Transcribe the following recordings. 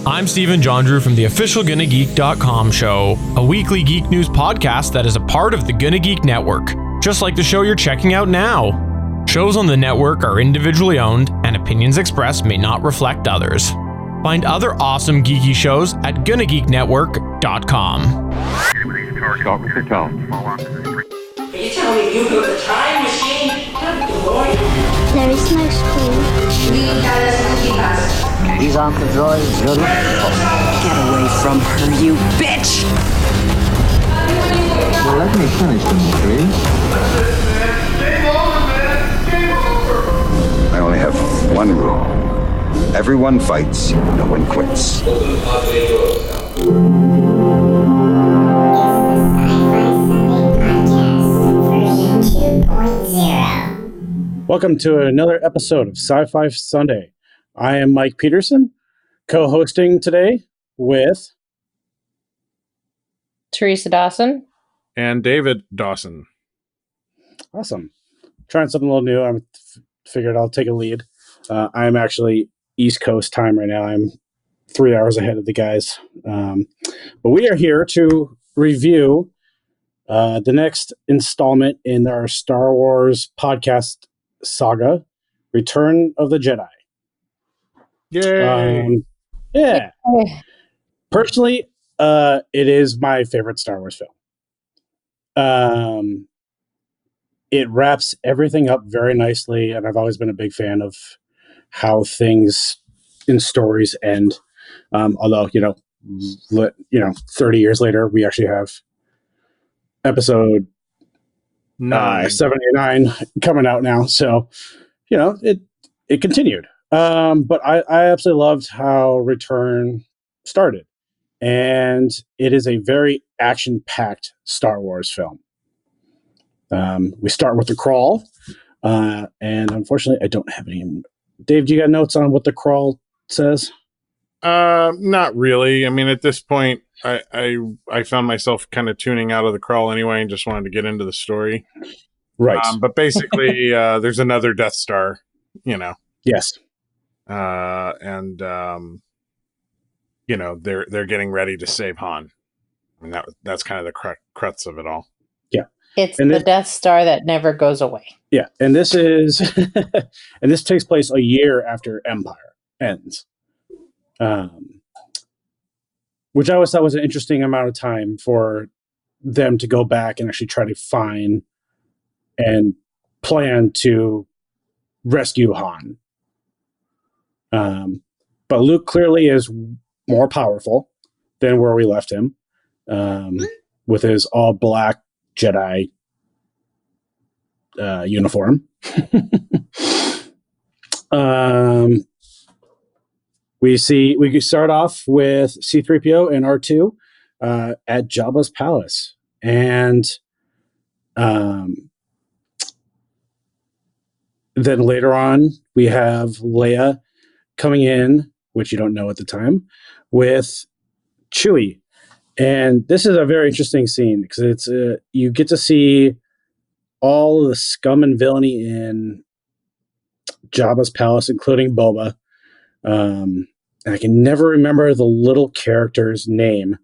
I'm Stephen John Drew from the official GonnaGeek.com show, a weekly geek news podcast that is a part of the Gonna Geek Network, just like the show you're checking out now. Shows on the network are individually owned, and opinions expressed may not reflect others. Find other awesome geeky shows at GonnaGeekNetwork.com. Start with your tone. Are you telling me you built a time machine? Boy. There is no school. We got us cookie dust. These aren't the droids you're looking for. Get away from her, you bitch! Well, let me finish them, please. I only have one rule. Everyone fights, no one quits. Welcome to another episode of Sci-Fi Sunday. I am Mike Peterson, co-hosting today with Teresa Dawson and David Dawson. Awesome. Trying something a little new. I figured I'll take a lead. I'm actually East Coast time right now. I'm 3 hours ahead of the guys. But we are here to review the next installment in our Star Wars podcast saga, Return of the Jedi. Yay! Yeah. Personally, it is my favorite Star Wars film. It wraps everything up very nicely, and I've always been a big fan of how things in stories end. Although, 30 years later, we actually have episode 79 coming out now. So, it continued. But I absolutely loved how Return started. And it is a very action-packed Star Wars film. We start with the crawl. And unfortunately, I don't have any. Dave, do you got notes on what the crawl says? Not really. I mean, at this point, I found myself kind of tuning out of the crawl anyway and just wanted to get into the story. Right. But basically, there's another Death Star, Yes. And they're getting ready to save Han. I mean, that's kind of the crux of it all. Yeah. It's the Death Star that never goes away. Yeah. And this is, and this takes place a year after Empire ends. Which I always thought was an interesting amount of time for them to go back and actually try to find and plan to rescue Han. But Luke clearly is more powerful than where we left him, with his all black Jedi uniform. We start off with C-3PO and R2 at Jabba's palace, and then later on we have Leia coming in, which you don't know at the time, with Chewie. And this is a very interesting scene because it's you get to see all of the scum and villainy in Jabba's palace, including Boba. I can never remember the little character's name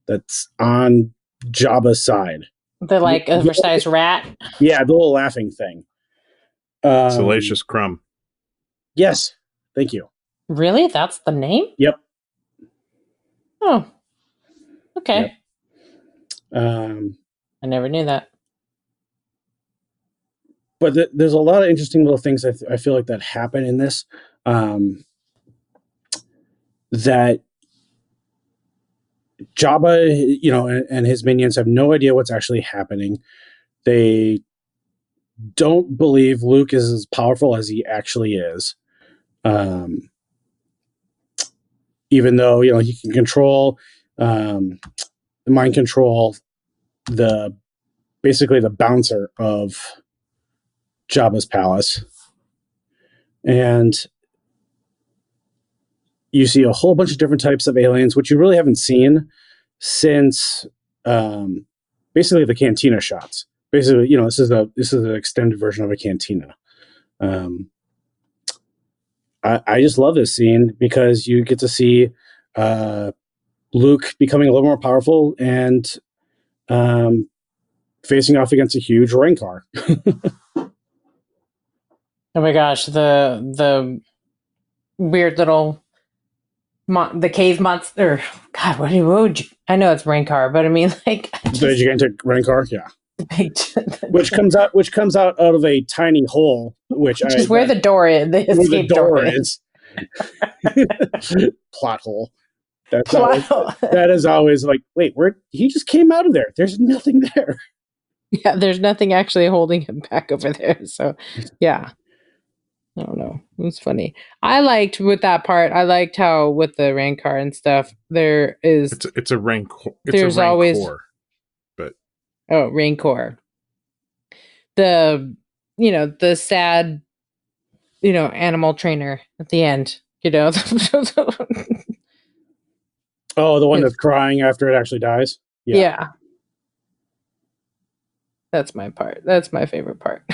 that's on Jabba's side. The oversized rat? Yeah, the little laughing thing. Salacious Crumb. Yes. Thank you. Really? That's the name? Yep. Oh. Okay. Yep. I never knew that. But there's a lot of interesting little things I feel like that happen in this. That Jabba, and his minions have no idea what's actually happening. They don't believe Luke is as powerful as he actually is. Even though, he can control, mind control basically the bouncer of Jabba's palace. And you see a whole bunch of different types of aliens, which you really haven't seen since basically the cantina shots. Basically, this is an extended version of a cantina. I just love this scene because you get to see Luke becoming a little more powerful and facing off against a huge Rancor. Oh my gosh, the weird little the cave monster. God, what would you? I know it's Rancor, but I mean, like, The gigantic Rancor, yeah. which comes out of a tiny hole, which is where the door is. The escape door is. Plot hole. That is always like, wait, where he just came out of there? There's nothing there. Yeah, there's nothing actually holding him back over there. So, yeah. I don't know. It was funny. I liked with that part. I liked how with the Rancor and stuff, there is. It's a Rancor. There's always. But Rancor. The sad, animal trainer at the end. Oh, the one that's crying after it actually dies. Yeah. That's my part. That's my favorite part.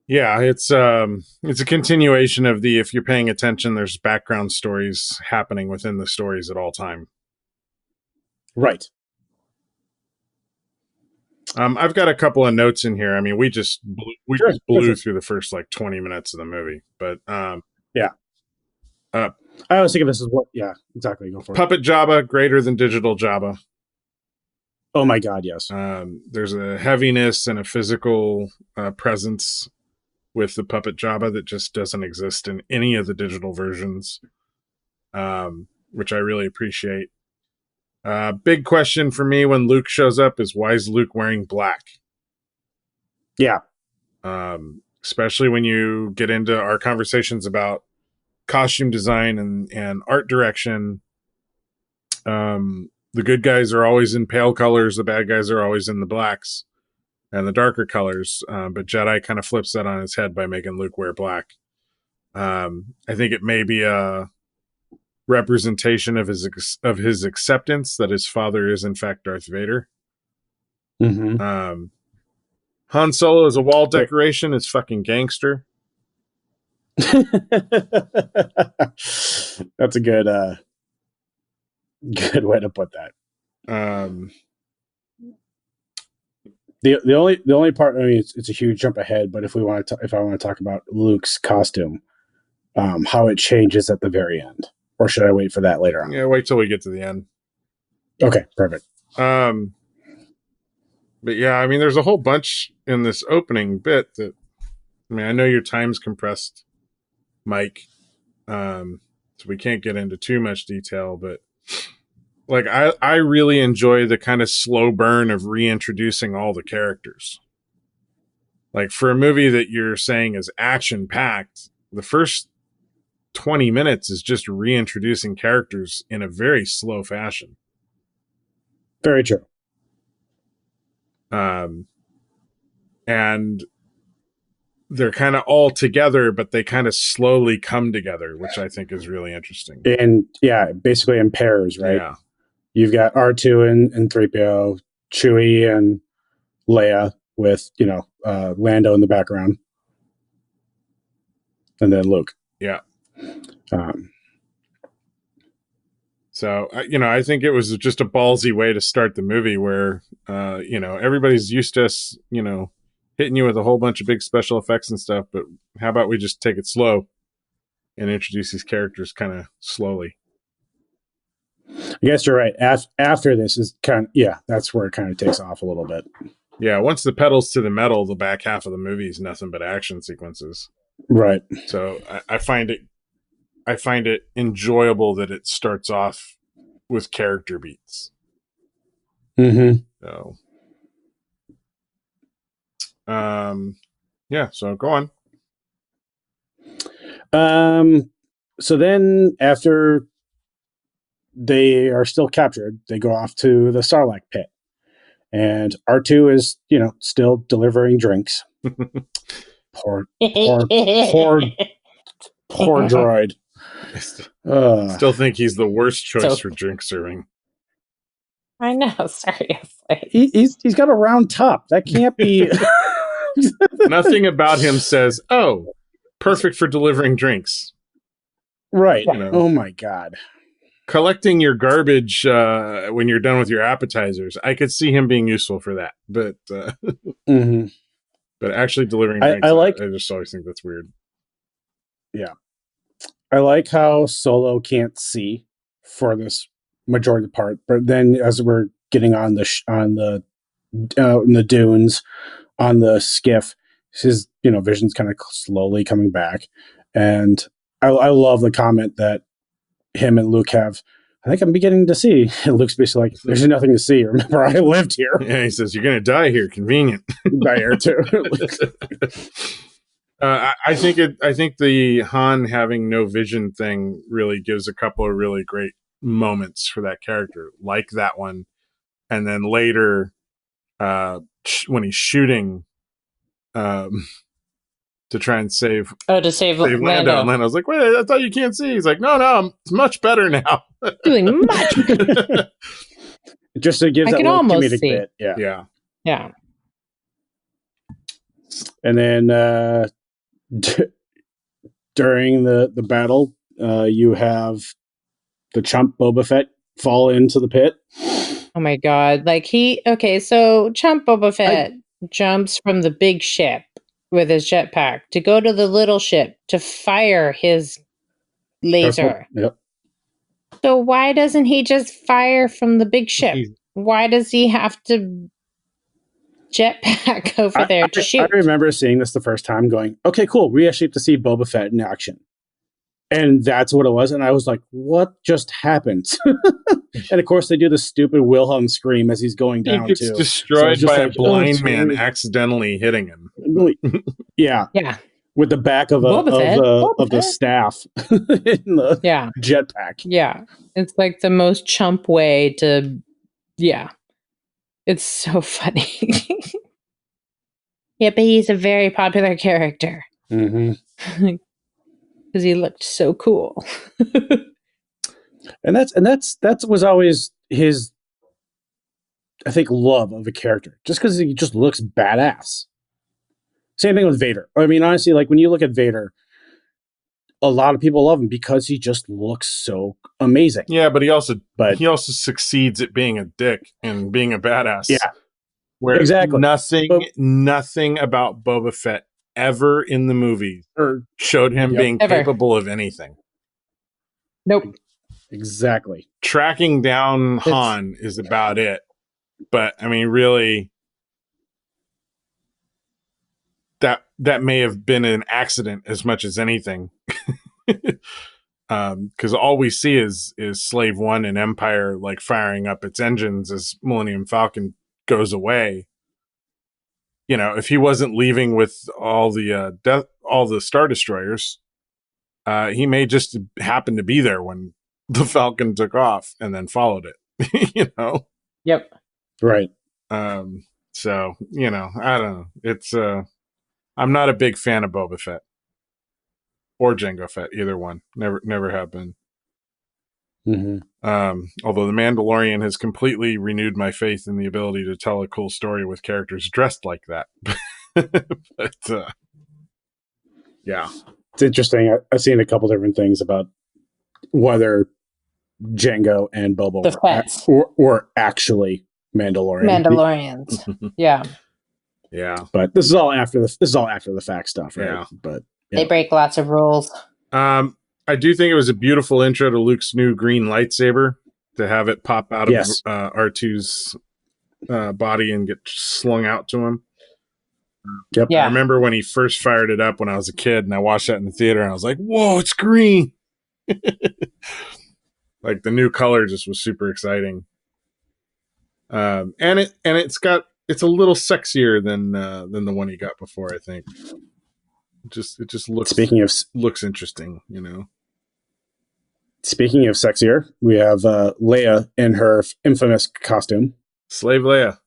Yeah, it's a continuation of if you're paying attention, there's background stories happening within the stories at all time. Right. I've got a couple of notes in here. I mean, we just blew through the first 20 minutes of the movie, but yeah. I always think of this as exactly. Go for it. Puppet Jabba greater than digital Jabba. Oh my God, yes. There's a heaviness and a physical presence with the Puppet Jabba that just doesn't exist in any of the digital versions, which I really appreciate. Big question for me when Luke shows up is, why is Luke wearing black? Yeah. Especially when you get into our conversations about costume design and art direction. The good guys are always in pale colors. The bad guys are always in the blacks and the darker colors. But Jedi kind of flips that on its head by making Luke wear black. I think it may be a representation of his acceptance that his father is in fact Darth Vader. Mm-hmm. Han Solo as a wall decoration is fucking gangster. That's a good way to put that. The only part, I mean, it's a huge jump ahead, but if I want to talk about Luke's costume, how it changes at the very end, or should I wait for that later on? Yeah, wait till we get to the end. Okay, perfect. But yeah, I mean, there's a whole bunch in this opening bit that, I mean, I know your time's compressed, Mike, so we can't get into too much detail, but I really enjoy the kind of slow burn of reintroducing all the characters. For a movie that you're saying is action packed, the first 20 minutes is just reintroducing characters in a very slow fashion. Very true. And they're kind of all together, but they kind of slowly come together, which I think is really interesting. And yeah, basically in pairs, right? Yeah. You've got R2 and 3PO, Chewie and Leia with, Lando in the background. And then Luke. Yeah. So, I think it was just a ballsy way to start the movie where, everybody's used to us, hitting you with a whole bunch of big special effects and stuff, but how about we just take it slow and introduce these characters kind of slowly? I guess you're right. After this is that's where it kind of takes off a little bit. Yeah, once the pedals to the metal, the back half of the movie is nothing but action sequences. Right. So I find it enjoyable that it starts off with character beats. Mm-hmm. So, so go on. So then after they are still captured, they go off to the Sarlacc pit, and R2 is, still delivering drinks. Poor droid. Still think he's the worst choice for drink serving. I know, seriously. He's got a round top. That can't be. Nothing about him says, "Oh, perfect for delivering drinks." Right. You know. Oh my God. Collecting your garbage when you're done with your appetizers. I could see him being useful for that, but but actually delivering drinks, I just always think that's weird. Yeah, I like how Solo can't see for this majority of the part, but then as we're getting on the in the dunes on the skiff, his vision's kind of slowly coming back, and I love the comment that him and Luke have. I think I'm beginning to see. And Luke's basically like, "There's nothing to see. Remember, I lived here." Yeah, he says, "You're going to die here. Convenient." Die here too. I think the Han having no vision thing really gives a couple of really great moments for that character, like that one, and then later when he's shooting to try and save Lando. And Lando's like, "Wait, I thought you can't see." He's like, "No, it's much better now." Doing much. Just to give that little comedic bit. Yeah. And then during the battle, you have the chump Boba Fett fall into the pit. Oh my God. So chump Boba Fett jumps from the big ship with his jetpack to go to the little ship to fire his laser. Yep. So why doesn't he just fire from the big ship? Why does he have to jetpack over there to shoot? I remember seeing this the first time going, okay, cool. We actually have to see Boba Fett in action. And that's what it was. And I was like, what just happened? And of course, they do the stupid Wilhelm scream as he's going down. He gets destroyed by a blind man accidentally hitting him. Yeah. With the back of the staff in the jetpack. Yeah. It's like the most chump way to, It's so funny. Yeah, but he's a very popular character. Mm-hmm. Because he looked so cool. and that was always his, I think, love of a character. Just because he just looks badass. Same thing with Vader. I mean, honestly, like when you look at Vader, a lot of people love him because he just looks so amazing. Yeah, but he also succeeds at being a dick and being a badass. Yeah. Where exactly. Nothing about Boba Fett ever in the movie showed him being capable of anything. Nope. Exactly. Tracking down Han is about it. But I mean, really, that may have been an accident as much as anything. Because all we see is Slave One and Empire like firing up its engines as Millennium Falcon goes away. You know, if he wasn't leaving with all the Star Destroyers, he may just happen to be there when the Falcon took off and then followed it. You know. Yep. Right. So I don't know. It's I'm not a big fan of Boba Fett or Jango Fett, either one. Never have been. Mm-hmm. Although The Mandalorian has completely renewed my faith in the ability to tell a cool story with characters dressed like that. But yeah, it's interesting. I've seen a couple different things about whether Jango and Boba were actually Mandalorians. Yeah. Yeah. But this is all after the fact stuff, right? Yeah. But they break lots of rules. I do think it was a beautiful intro to Luke's new green lightsaber, to have it pop out of R2's body and get slung out to him. Yep. Yeah. I remember when he first fired it up when I was a kid, and I watched that in the theater, and I was like, "Whoa, it's green!" Like the new color just was super exciting. And it's a little sexier than the one he got before, I think. It just looks interesting, you know. Speaking of sexier, we have Leia in her infamous costume. Slave Leia.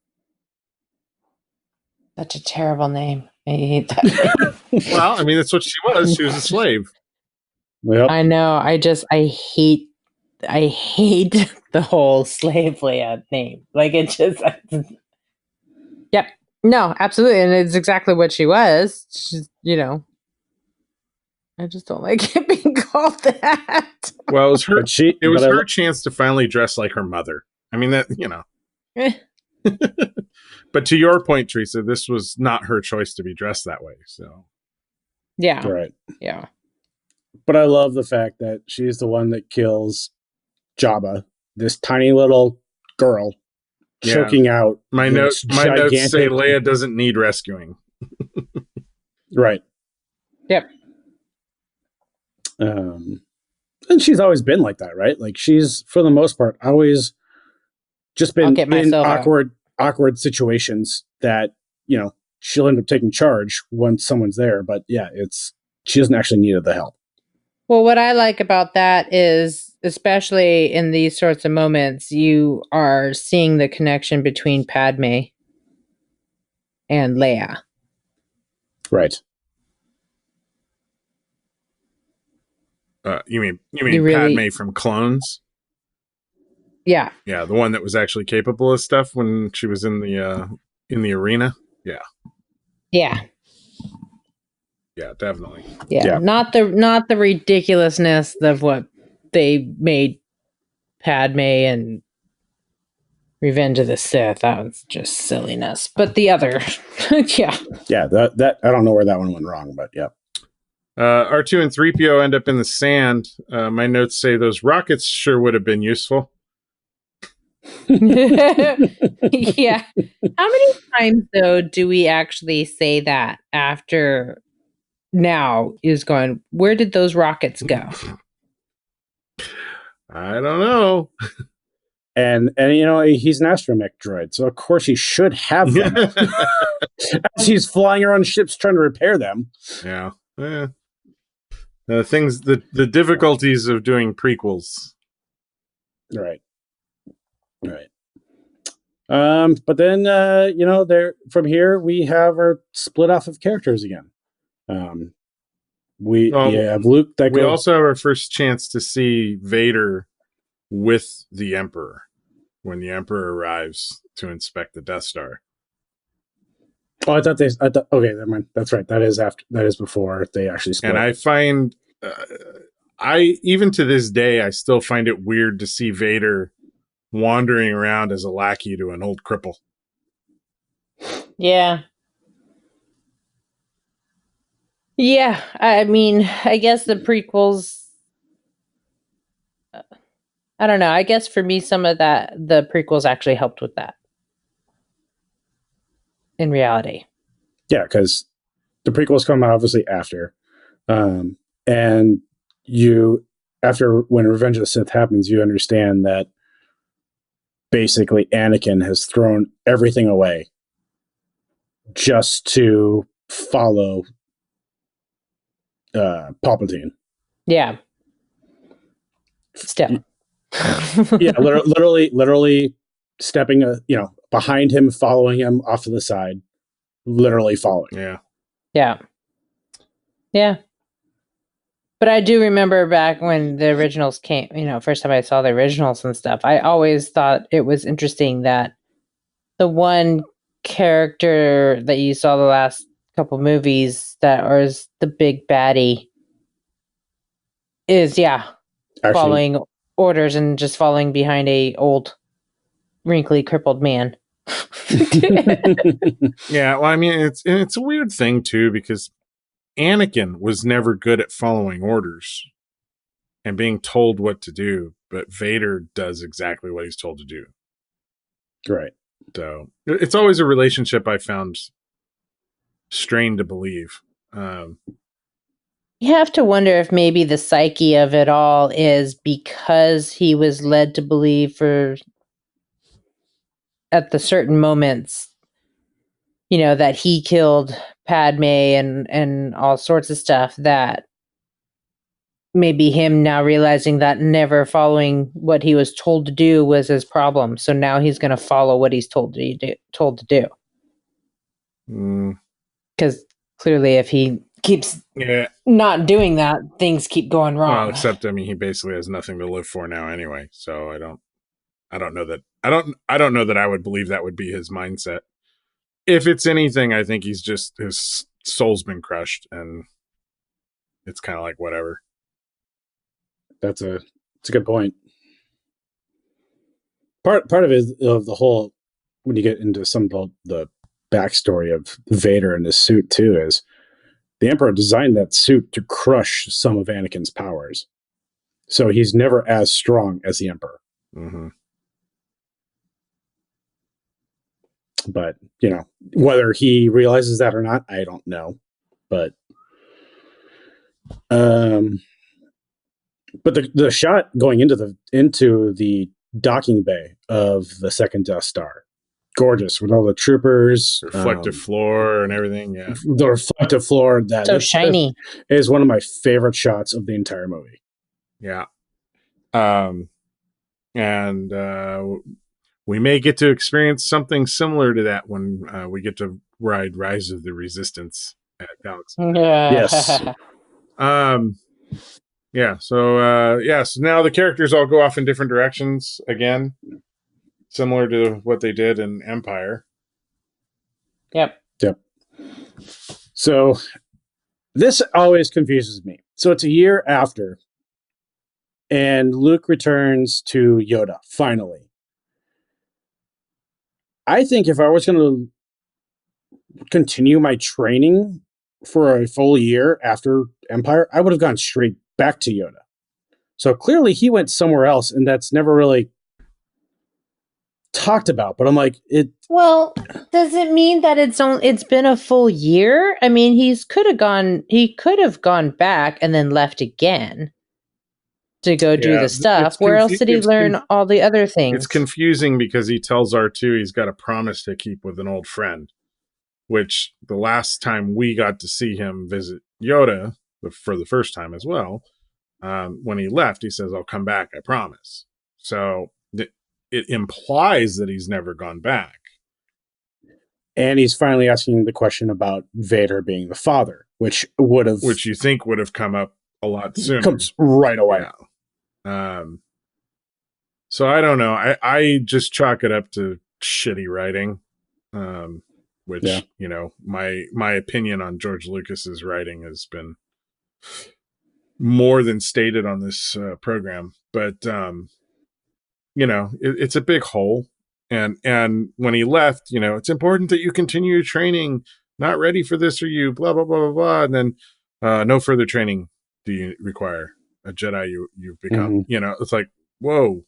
Such a terrible name. I hate that. Well, I mean, that's what she was. She was a slave. Yep. I know. I hate the whole Slave Leia name. Like it just. Yep. No, absolutely, and it's exactly what she was. She's, I just don't like it being called that. Well, it was her. It was but her chance to finally dress like her mother. I mean, that, you know. Eh. But to your point, Teresa, this was not her choice to be dressed that way. So Yeah. Right. Yeah. But I love the fact that she's the one that kills Jabba, this tiny little girl, Yeah. choking out. my this notes say gigantic- Leia doesn't need rescuing. Right. Yep. And she's always been like that, right? Like she's, for the most part, always just I'll been get in myself out. awkward situations that, you know, she'll end up taking charge once someone's there. But yeah, she doesn't actually need the help. Well, what I like about that is, especially in these sorts of moments, you are seeing the connection between Padme and Leia. Right. You mean You really- Padme from Clones? Yeah. Yeah, the one that was actually capable of stuff when she was in the arena. Yeah, Yeah. yeah, definitely. Yeah. Not the ridiculousness of what they made Padme and Revenge of the Sith. That was just silliness. But the other, yeah. Yeah, that I don't know where that one went wrong, but yeah. R2 and 3PO end up in the sand. My notes say those rockets sure would have been useful. Yeah. How many times though do we actually say that after now is going, where did those rockets go? I don't know. And you know, he's an astromech droid, so of course he should have them. As he's flying around ships trying to repair them. Yeah. The difficulties of doing prequels. Right. But then you know, from here we have our split off of characters again. We have Luke. We also have our first chance to see Vader with the Emperor when the Emperor arrives to inspect the Death Star. Oh, I thought. Okay, never mind. That's right. That is before they actually split. And I find, even to this day, I still find it weird to see Vader wandering around as a lackey to an old cripple. Yeah. Yeah, I mean, I guess the prequels, I don't know. I guess for me, some of the prequels actually helped with that. In reality. Yeah, because the prequels come out obviously after. And after when Revenge of the Sith happens, you understand that basically Anakin has thrown everything away just to follow Palpatine. Yeah. Step. Yeah, literally stepping, behind him, following him off to the side, literally following. Yeah. Yeah. Yeah. But I do remember back when the originals came, first time I saw the originals and stuff, I always thought it was interesting that the one character that you saw the last couple movies that was the big baddie is, actually, following orders and just following behind a old, wrinkly, crippled man. Yeah, well, I mean, it's a weird thing, too, because Anakin was never good at following orders and being told what to do, but Vader does exactly what he's told to do. Right. So it's always a relationship I found strained to believe. You have to wonder if maybe the psyche of it all is because he was led to believe at the certain moments, that he killed Padme and all sorts of stuff, that maybe him now realizing that never following what he was told to do was his problem. So now he's going to follow what he's told to do. Because clearly if he keeps not doing that, things keep going wrong. Well, except, I mean, he basically has nothing to live for now anyway. So I don't know that I would believe that would be his mindset. If it's anything, I think his soul's been crushed, and it's kind of like whatever. It's a good point. Part of it of the whole, when you get into some of the backstory of Vader and his suit too, is the Emperor designed that suit to crush some of Anakin's powers. So he's never as strong as the Emperor. Mm-hmm. But, you know, whether he realizes that or not, I don't know. But the shot going into the docking bay of the second Death Star, gorgeous, with all the troopers, Reflective floor and everything. Yeah, the reflective floor, So shiny. is one of my favorite shots of the entire movie. Yeah. We may get to experience something similar to that when we get to ride Rise of the Resistance at Galaxy. Yes. Yeah. So now the characters all go off in different directions again, similar to what they did in Empire. Yep. So this always confuses me. So it's a year after, and Luke returns to Yoda, finally. I think if I was going to continue my training for a full year after Empire, I would have gone straight back to Yoda. So clearly he went somewhere else, and that's never really talked about. But I'm like, Well, does it mean that it's been a full year? I mean, he could have gone back and then left again to go do the stuff. Where else did he learn all the other things? It's confusing because he tells R2 he's got a promise to keep with an old friend, which the last time we got to see him visit Yoda, for the first time as well, when he left, he says, "I'll come back, I promise." So it implies that he's never gone back. And he's finally asking the question about Vader being the father, which you think would have come up a lot sooner. Comes right away. Yeah. So I don't know. I just chalk it up to shitty writing, which, you know, my opinion on George Lucas's writing has been more than stated on this program. But, you know, it's a big hole. And when he left, you know, it's important that you continue your training. Not ready for this, or you blah, blah, blah, blah, blah. And then no further training do you require. A Jedi you've become. You know, it's like, whoa.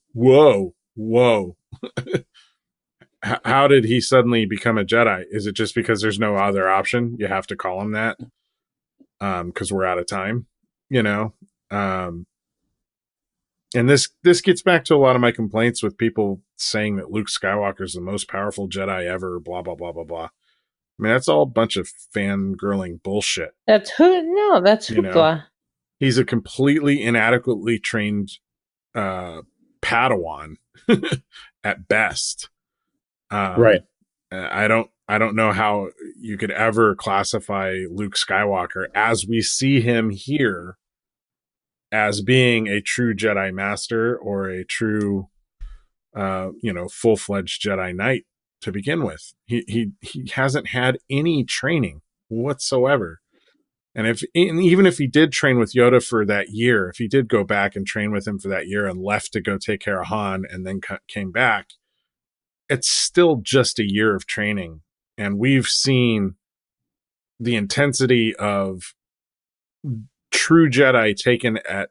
How did he suddenly become a Jedi? Is it just because there's no other option? You have to call him that because we're out of time, you know? And this gets back to a lot of my complaints with people saying that Luke Skywalker is the most powerful Jedi ever, blah, blah, blah, blah, blah. I mean, that's all a bunch of fangirling bullshit. That's hoopla. You know? He's a completely inadequately trained Padawan at best. Right. I don't know how you could ever classify Luke Skywalker as we see him here as being a true Jedi Master or a true, full-fledged Jedi Knight to begin with. He hasn't had any training whatsoever. And even if he did train with Yoda for that year, if he did go back and train with him for that year and left to go take care of Han and then came back, it's still just a year of training. And we've seen the intensity of true Jedi taken at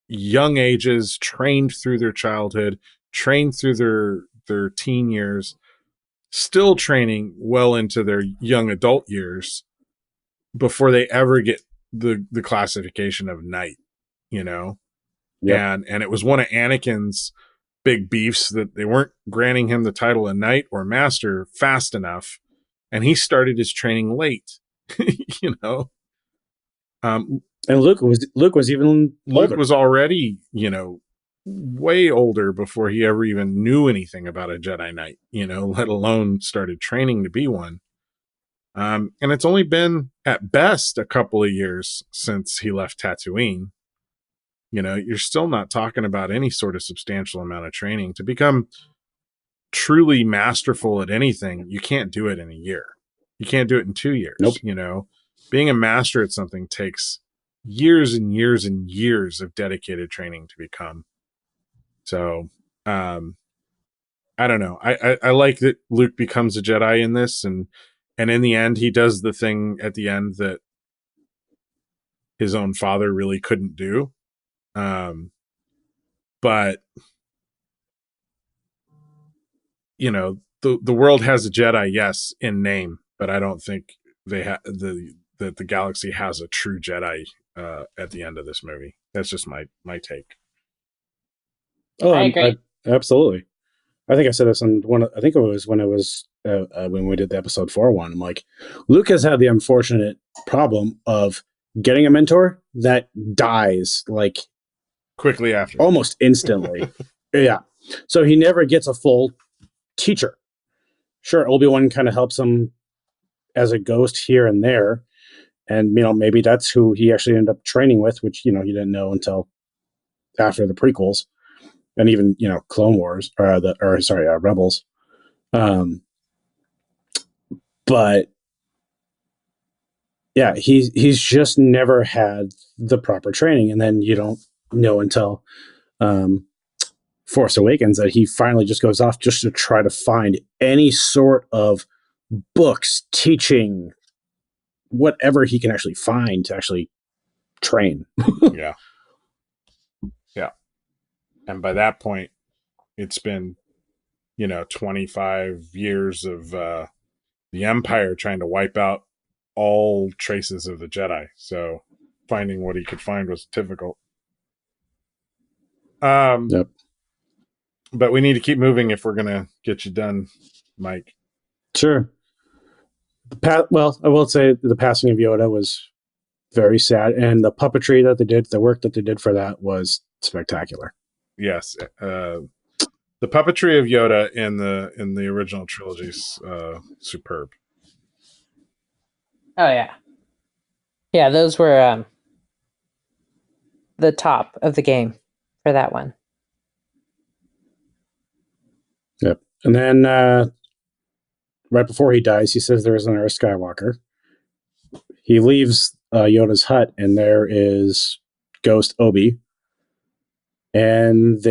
young ages, trained through their childhood, trained through their teen years, still training well into their young adult years before they ever get the classification of knight, you know? Yep. And it was one of Anakin's big beefs that they weren't granting him the title of knight or master fast enough. And he started his training late, you know? And Luke was even older. Luke was already, you know, way older before he ever even knew anything about a Jedi Knight, you know, let alone started training to be one. And it's only been at best a couple of years since he left Tatooine. You know, you're still not talking about any sort of substantial amount of training to become truly masterful at anything. You can't do it in a year. You can't do it in 2 years. Nope. You know, being a master at something takes years and years and years of dedicated training to become. So, I don't know. I like that Luke becomes a Jedi in this, and in the end, he does the thing at the end that his own father really couldn't do. But you know, the world has a Jedi, yes, in name, but I don't think they have that the galaxy has a true Jedi at the end of this movie. That's just my take. Oh, I agree. Absolutely. I think I said this on one. I think it was when we did the episode 4 one. I'm like, Luke has had the unfortunate problem of getting a mentor that dies like Quickly after, almost instantly. Yeah, so he never gets a full teacher. Sure, Obi-Wan kind of helps him as a ghost here and there, and maybe that's who he actually ended up training with, which he didn't know until after the prequels. And even Clone Wars Rebels, but yeah, he's just never had the proper training, and then you don't know until Force Awakens that he finally just goes off just to try to find any sort of books, teaching, whatever he can actually find to actually train. Yeah. And by that point, it's been 25 years of the Empire trying to wipe out all traces of the Jedi. So finding what he could find was difficult. Yep. But we need to keep moving if we're gonna get you done, Mike. Sure. Well, I will say the passing of Yoda was very sad, and the puppetry that they did, the work that they did for that was spectacular. Yes, the puppetry of Yoda in the original trilogy is superb. Oh yeah, those were the top of the game for that one. Yep. And then right before he dies, he says there is another Skywalker. He leaves Yoda's hut, and there is Ghost Obi. And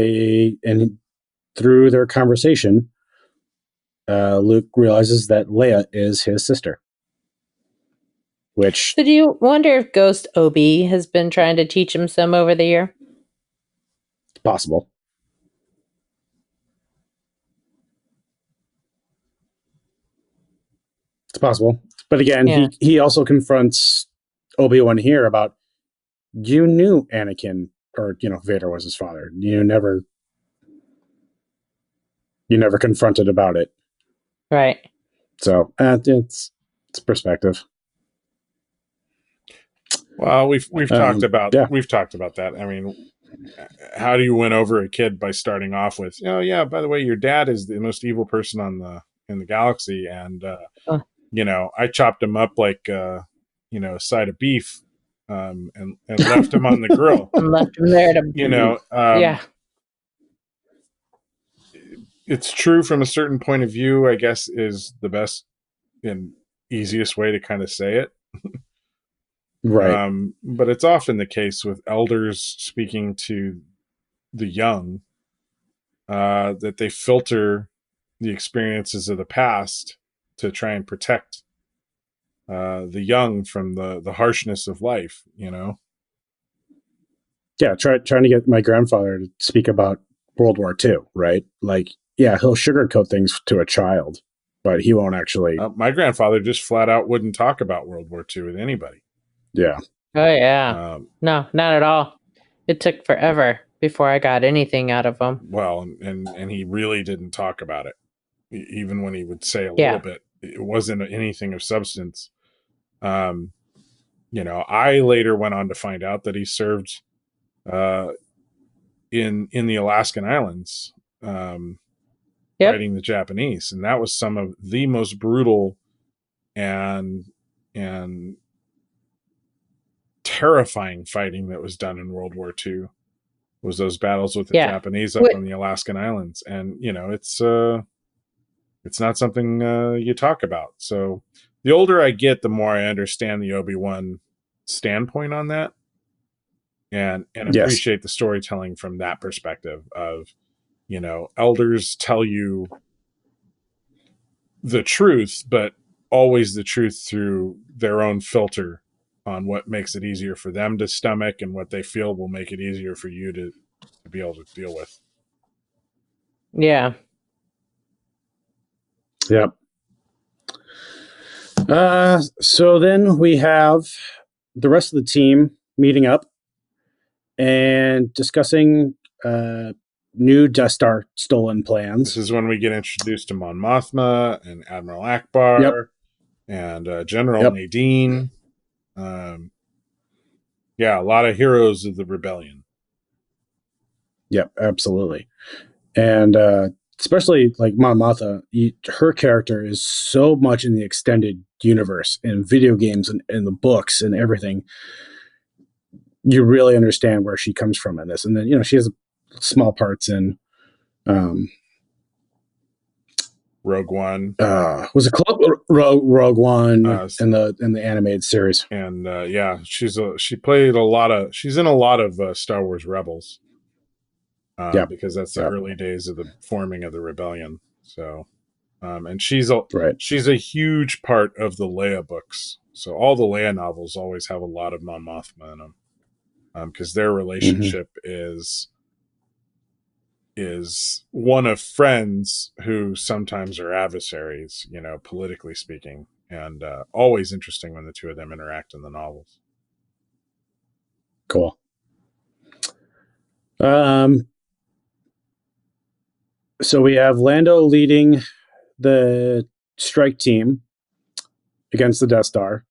through their conversation, Luke realizes that Leia is his sister. Which, so do you wonder if Ghost Obi has been trying to teach him some over the year? It's possible. It's possible. But again, he also confronts Obi-Wan here about, you knew Anakin, or Vader was his father. You never confronted about it. Right. So it's perspective. Well, we've talked about that. I mean, how do you win over a kid by starting off with, by the way, your dad is the most evil person in the galaxy, and I chopped him up like a side of beef, and left him on the grill. And left him there to yeah. It's true from a certain point of view, I guess, is the best and easiest way to kind of say it. Right. But it's often the case with elders speaking to the young, that they filter the experiences of the past to try and protect the young from the harshness of life, Yeah, trying to get my grandfather to speak about World War II, right? Like, yeah, he'll sugarcoat things to a child, but he won't actually. My grandfather just flat out wouldn't talk about World War II with anybody. Yeah. Oh yeah. No, not at all. It took forever before I got anything out of him. Well, and he really didn't talk about it, even when he would say a little bit. It wasn't anything of substance. I later went on to find out that he served in the Alaskan Islands, fighting the Japanese, and that was some of the most brutal and terrifying fighting that was done in World War II. Was those battles with the Japanese up on the Alaskan Islands, and it's not something you talk about. So the older I get, the more I understand the Obi-Wan standpoint on that. and Yes. appreciate the storytelling from that perspective of, elders tell you the truth, but always the truth through their own filter on what makes it easier for them to stomach and what they feel will make it easier for you to be able to deal with. Yeah. Yep. So then we have the rest of the team meeting up and discussing new Death Star stolen plans. This is when we get introduced to Mon Mothma and Admiral Akbar. Yep. And General Nadine. A lot of heroes of the rebellion. Yep, absolutely. And especially like Mon Mothma, her character is so much in the extended universe, in video games and in the books and everything. You really understand where she comes from in this. And then, she has small parts in Rogue One. Was it called Rogue One in the animated series? And she's in a lot of Star Wars Rebels. Because that's the early days of the forming of the rebellion. So, and she's a huge part of the Leia books. So all the Leia novels always have a lot of Mon Mothma in them, because their relationship is one of friends who sometimes are adversaries, politically speaking, and always interesting when the two of them interact in the novels. Cool. So we have Lando leading the strike team against the Death Star.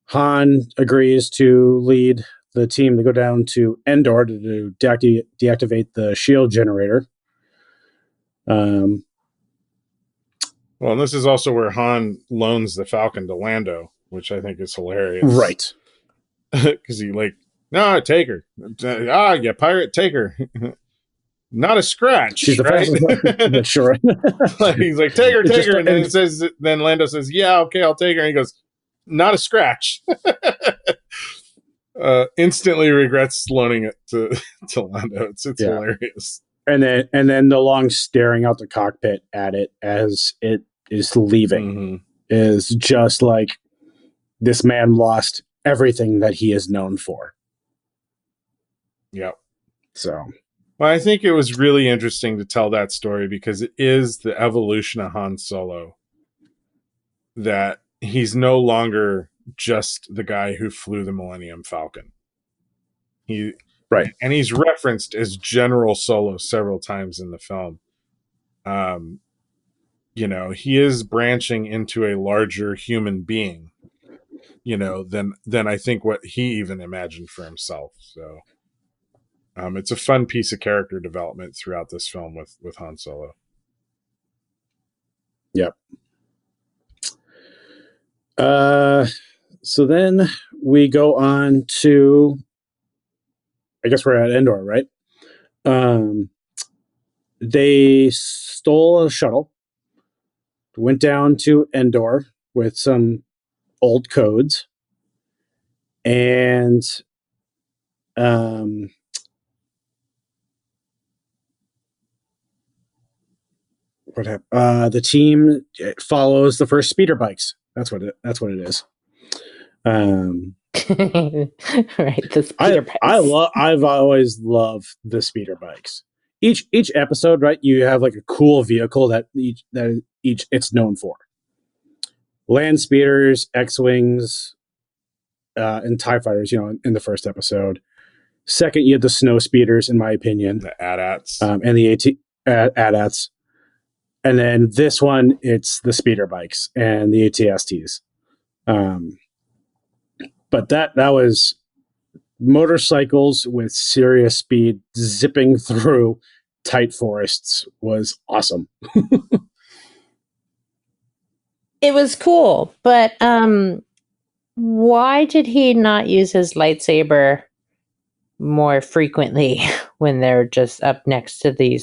Han agrees to lead the team to go down to Endor to deactivate the shield generator. Well, and this is also where Han loans the Falcon to Lando, which I think is hilarious. Right. Because he no, take her. You pirate, take her. Not a scratch. She's the fastest. Sure. He's like, take her. And then Lando says, yeah, okay, I'll take her. And he goes, not a scratch. Instantly regrets loaning it to Lando. It's hilarious. And then the long staring out the cockpit at it as it is leaving is just like, this man lost everything that he is known for. Yep. So, well, I think it was really interesting to tell that story because it is the evolution of Han Solo. That he's no longer just the guy who flew the Millennium Falcon. And he's referenced as General Solo several times in the film. He is branching into a larger human being, than I think what he even imagined for himself. So, it's a fun piece of character development throughout this film with Han Solo. Yep. So then we go on to, I guess we're at Endor, right? They stole a shuttle, went down to Endor with some old codes, and what happened? The team follows the first speeder bikes. That's what it is. Right, the speeder bikes. I've always loved the speeder bikes. Each episode, right? You have like a cool vehicle that each it's known for. Land speeders, X-wings, and TIE fighters. In the first episode. Second, you had the snow speeders, in my opinion, the AT-ATs, and the AT-ATs. And then this one, it's the speeder bikes and the AT-STs. But that was motorcycles with serious speed zipping through tight forests was awesome. It was cool, but why did he not use his lightsaber more frequently when they're just up next to the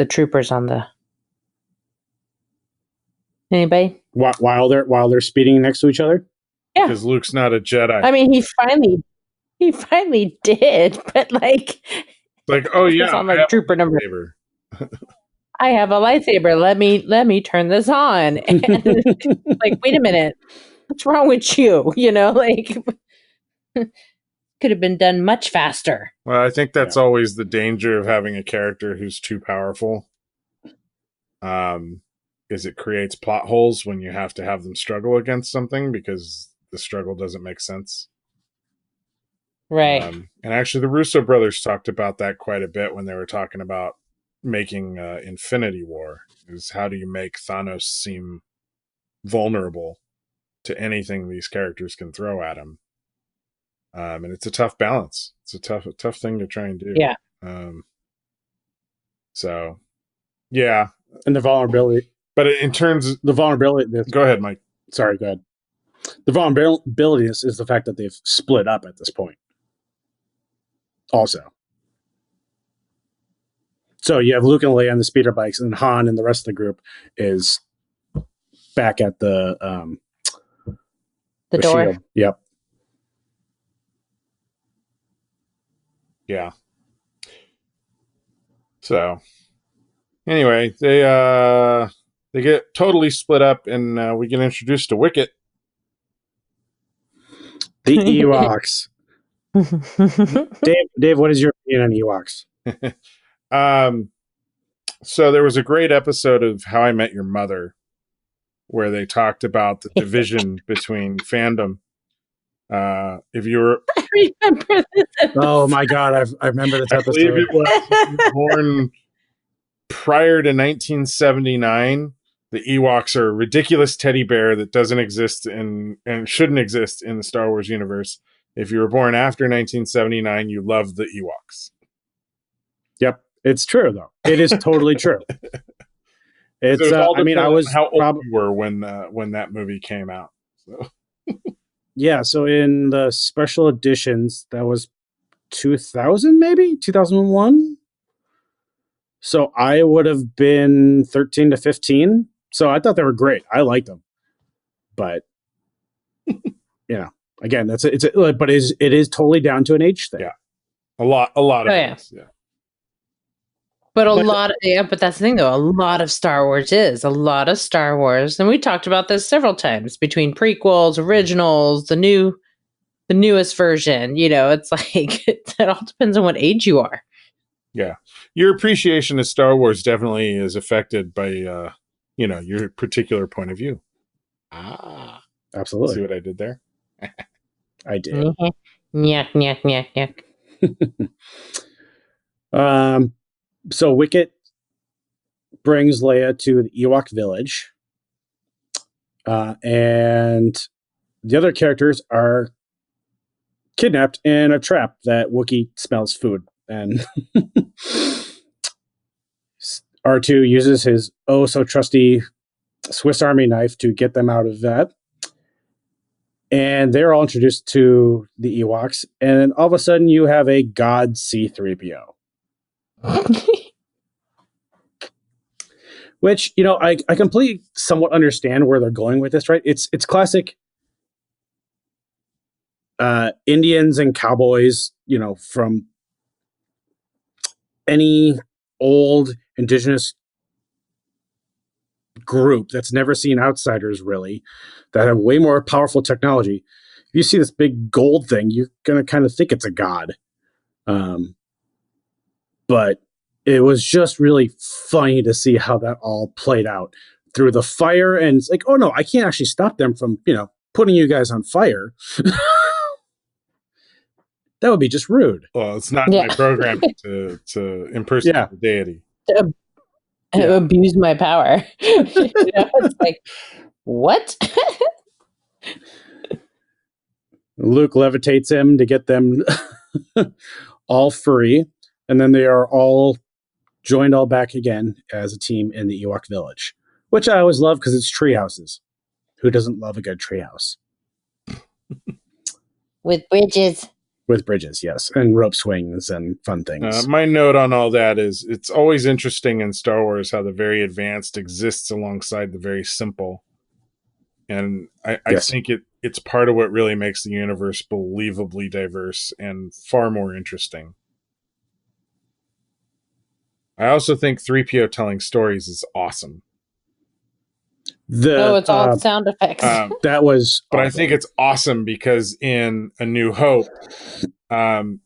troopers on the... Anybody? While they're speeding next to each other? Yeah. Because Luke's not a Jedi. I mean, he He finally did, but like, Like, oh yeah, it's on I like have a trooper number. lightsaber. I have a lightsaber. Let me turn this on. And like, wait a minute, what's wrong with you? You know, like could have been done much faster. Well, I think that's always the danger of having a character who's too powerful. Is it creates plot holes when you have to have them struggle against something because the struggle doesn't make sense. Right. And actually, the Russo brothers talked about that quite a bit when they were talking about making Infinity War. Is how do you make Thanos seem vulnerable to anything these characters can throw at him? And it's a tough balance. It's a tough thing to try and do. Yeah. So, yeah. And the vulnerability. But in terms of the vulnerability. Go ahead, Mike. Sorry, go ahead. The vulnerability is the fact that they've split up at this point. Also. So you have Luke and Leia on the speeder bikes, and Han and the rest of the group is back at the door. Shield. Yep. Yeah. So anyway, they get totally split up, and we get introduced to Wicket. The Ewoks. Dave, what is your opinion on Ewoks? So there was a great episode of How I Met Your Mother where they talked about the division between fandom. If you were, I remember this. Oh my God, I remember this episode. I believe it was born prior to 1979. The Ewoks are a ridiculous teddy bear that doesn't exist and shouldn't exist in the Star Wars universe. If you were born after 1979, you love the Ewoks. Yep, it's true though. It is totally true. It's. So I mean, I was how old you were when that movie came out. So. Yeah, so in the special editions, that was 2000, maybe 2001. So I would have been 13 to 15. So I thought they were great. I liked them, but again, but it is totally down to an age thing. Yeah, a lot of it. Yeah. But but that's the thing though. A lot of Star Wars, and we talked about this several times between prequels, originals, the newest version. You know, it's like it all depends on what age you are. Yeah, your appreciation of Star Wars definitely is affected by your particular point of view. Absolutely. See what I did there? I did. Mm-hmm. Yuck. So Wicket brings Leia to the Ewok village, and the other characters are kidnapped in a trap that Wookiee smells food, and R2 uses his so trusty Swiss Army knife to get them out of that. And they're all introduced to the Ewoks, and all of a sudden you have a god C-3PO. Which, I completely somewhat understand where they're going with this, right? It's classic Indians and cowboys, from any old indigenous group that's never seen outsiders, really, that have way more powerful technology. If you see this big gold thing, you're going to kind of think it's a god. But it was just really funny to see how that all played out through the fire. And it's like, oh no, I can't actually stop them from, putting you guys on fire. That would be just rude. Well, it's not my program to impersonate the deity. Abuse my power. It's like, what? Luke levitates him to get them all free. And then they are all joined all back again as a team in the Ewok village, which I always love because it's tree houses. Who doesn't love a good tree house? With bridges. With bridges, yes. And rope swings and fun things. My note on all that is it's always interesting in Star Wars how the very advanced exists alongside the very simple. And I think it's part of what really makes the universe believably diverse and far more interesting. I also think 3PO telling stories is awesome. It's all sound effects. That was but awesome. I think it's awesome because in A New Hope,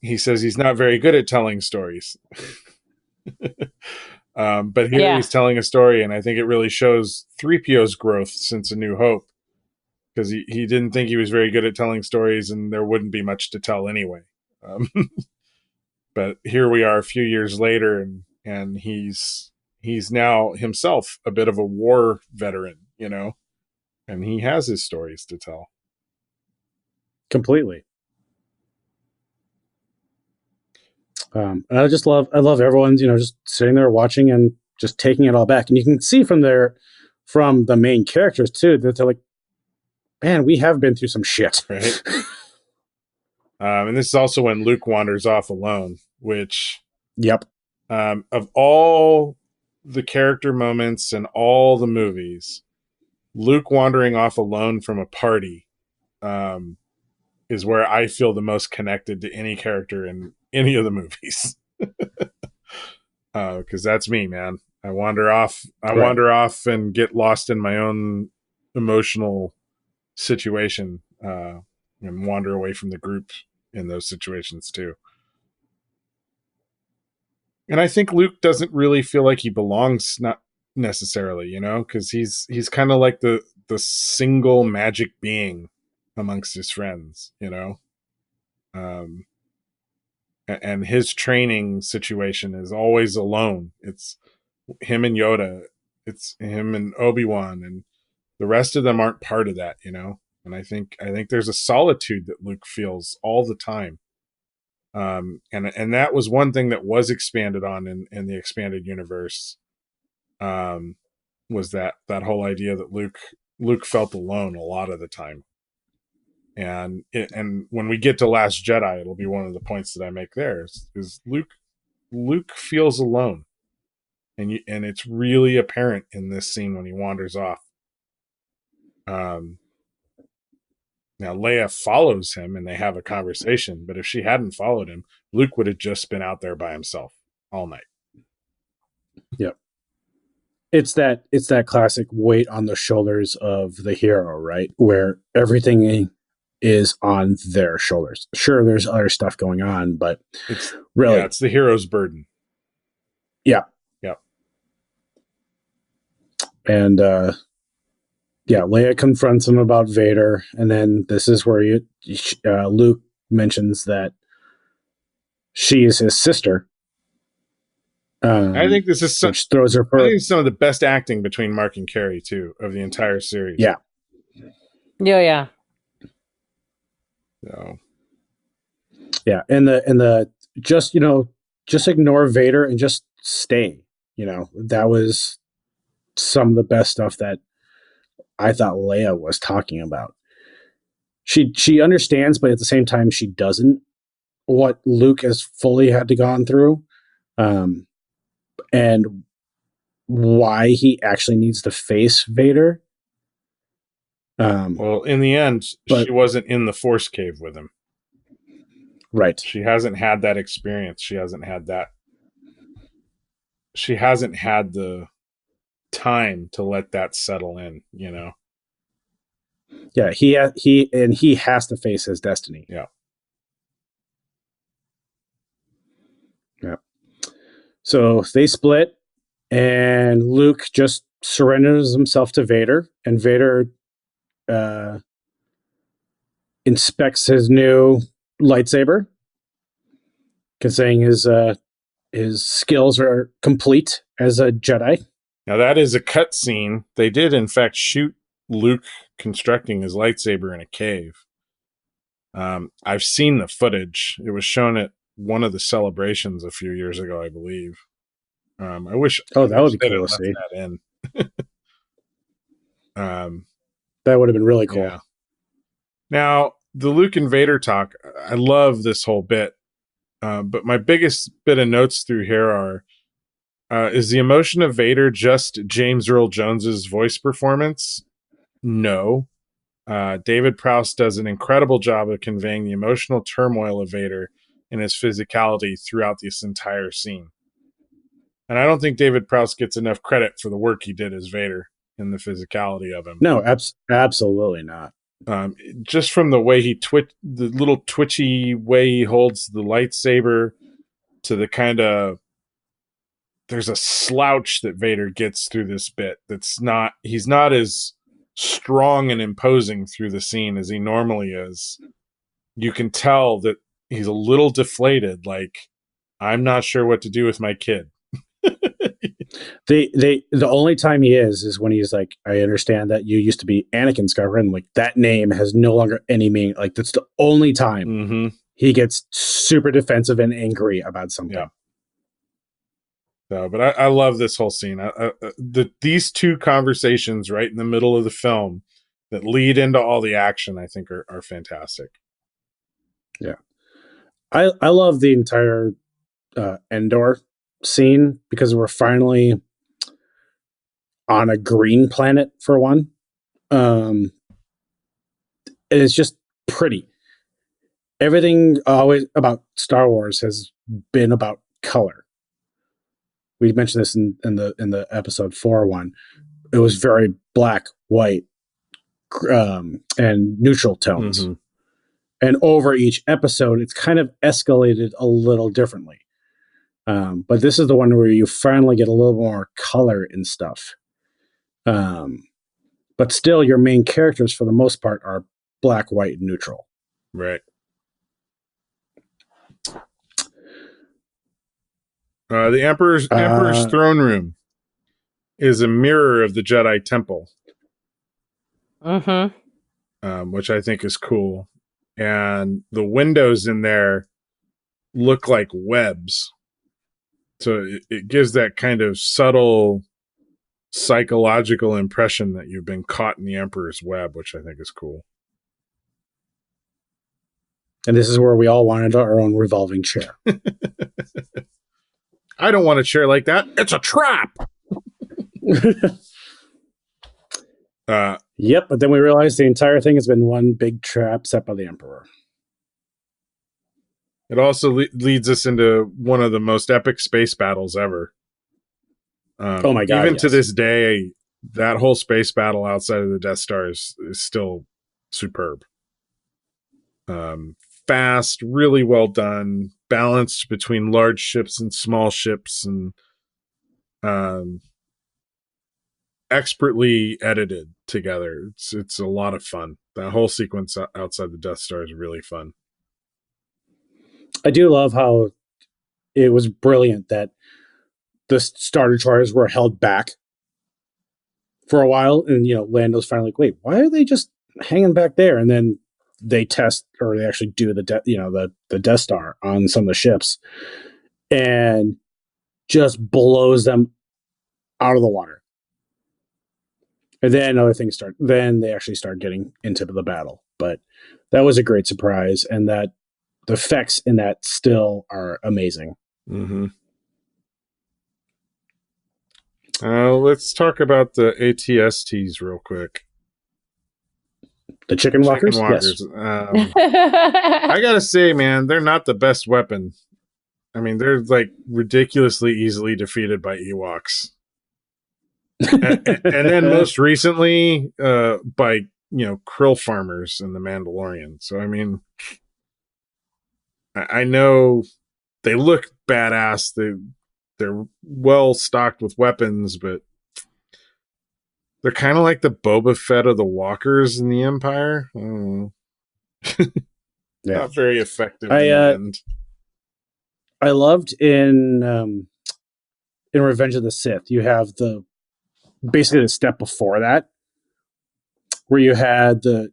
he says he's not very good at telling stories. But here he's telling a story, and I think it really shows 3PO's growth since A New Hope, because he didn't think he was very good at telling stories, and there wouldn't be much to tell anyway. But here we are a few years later, and he's now himself a bit of a war veteran, and he has his stories to tell. Completely. And I love everyone's, just sitting there watching and just taking it all back. And you can see from the main characters too, that they're like, man, we have been through some shit. Right. And this is also when Luke wanders off alone, which, yep. Of all the character moments and all the movies, Luke wandering off alone from a party is where I feel the most connected to any character in any of the movies. Because that's me, man. I wander off and get lost in my own emotional situation, and wander away from the group in those situations too. And I think Luke doesn't really feel like he belongs, not necessarily, because he's kind of like the single magic being amongst his friends, and his training situation is always alone. It's him and Yoda, it's him and Obi-Wan, and the rest of them aren't part of that, And I think there's a solitude that Luke feels all the time. And that was one thing that was expanded on in the expanded universe, was that whole idea that Luke felt alone a lot of the time. And when we get to Last Jedi, it'll be one of the points that I make there is Luke feels alone, and it's really apparent in this scene when he wanders off. Now Leia follows him and they have a conversation, but if she hadn't followed him, Luke would have just been out there by himself all night. Yep. It's that classic weight on the shoulders of the hero, right? Where everything is on their shoulders. Sure, there's other stuff going on, but it's really, it's the hero's burden. Yeah. Yep. And Leia confronts him about Vader, and then this is where Luke mentions that she is his sister. I think this is which throws her. I think some of the best acting between Mark and Carrie too of the entire series. Yeah. Yeah. So. Yeah, and the just ignore Vader and just stay. That was some of the best stuff that I thought Leia was talking about. She understands, but at the same time, she doesn't. What Luke has fully had to gone through, and why he actually needs to face Vader. Well, in the end, she wasn't in the Force cave with him. Right. She hasn't had that experience. She hasn't had the time to let that settle in, Yeah, he has to face his destiny. Yeah. Yeah. So they split, and Luke just surrenders himself to Vader, and Vader inspects his new lightsaber, saying his skills are complete as a Jedi. Now that is a cut scene. They did in fact shoot Luke constructing his lightsaber in a cave. I've seen the footage. It was shown at one of the celebrations a few years ago, I believe. I wish. Oh, that would be cool to see. That in. That would have been really cool. Yeah. Now, the Luke and Vader talk, I love this whole bit. But my biggest bit of notes through here are, is the emotion of Vader just James Earl Jones's voice performance? No. David Prowse does an incredible job of conveying the emotional turmoil of Vader and his physicality throughout this entire scene. And I don't think David Prowse gets enough credit for the work he did as Vader and the physicality of him. No, absolutely not. Just from the way the little twitchy way he holds the lightsaber, to the kind of, there's a slouch that Vader gets through this bit. He's not as strong and imposing through the scene as he normally is. You can tell that he's a little deflated, like, I'm not sure what to do with my kid. The only time he is when he's like, I understand that you used to be Anakin Skywalker, and like that name has no longer any meaning. Like, that's the only time he gets super defensive and angry about something. Yeah. No, but I love this whole scene. These two conversations right in the middle of the film that lead into all the action, I think, are fantastic. Yeah, I love the entire Endor scene because we're finally on a green planet for one. And it's just pretty. Everything always about Star Wars has been about color. We mentioned this in the episode 4 one. It was very black, white, and neutral tones. And over each episode, it's kind of escalated a little differently. But this is the one where you finally get a little more color and stuff. But still, your main characters, for the most part, are black, white, and neutral. Right. The Emperor's throne room is a mirror of the Jedi Temple. Which I think is cool. And the windows in there look like webs. So it gives that kind of subtle psychological impression that you've been caught in the Emperor's web, which I think is cool. And this is where we all wanted our own revolving chair. I don't want a chair like that. It's a trap. Yep, but then we realized the entire thing has been one big trap set by the Emperor. It also leads us into one of the most epic space battles ever. Oh my God! Even to this day, that whole space battle outside of the Death Star is still superb. Fast, really well done, balanced between large ships and small ships, and expertly edited together. It's a lot of fun. That whole sequence outside the Death Star is really fun. I do love how it was brilliant that the Star Destroyers were held back for a while, and Lando's finally like, wait, why are they just hanging back there? And then they test, or they actually do the Death Star on some of the ships, and just blows them out of the water. And then other things start. Then they actually start getting into the battle. But that was a great surprise, and that the effects in that still are amazing. Let's talk about the ATSTs real quick. The chicken walkers? Yes. I gotta say, man, they're not the best weapon. I mean, they're like ridiculously easily defeated by Ewoks. and then most recently by krill farmers in The Mandalorian. So I mean, I know they look badass. They're well stocked with weapons, but they're kind of like the Boba Fett of the walkers in the Empire. Not very effective in the end. I loved in Revenge of the Sith, you have basically the step before that, where you had I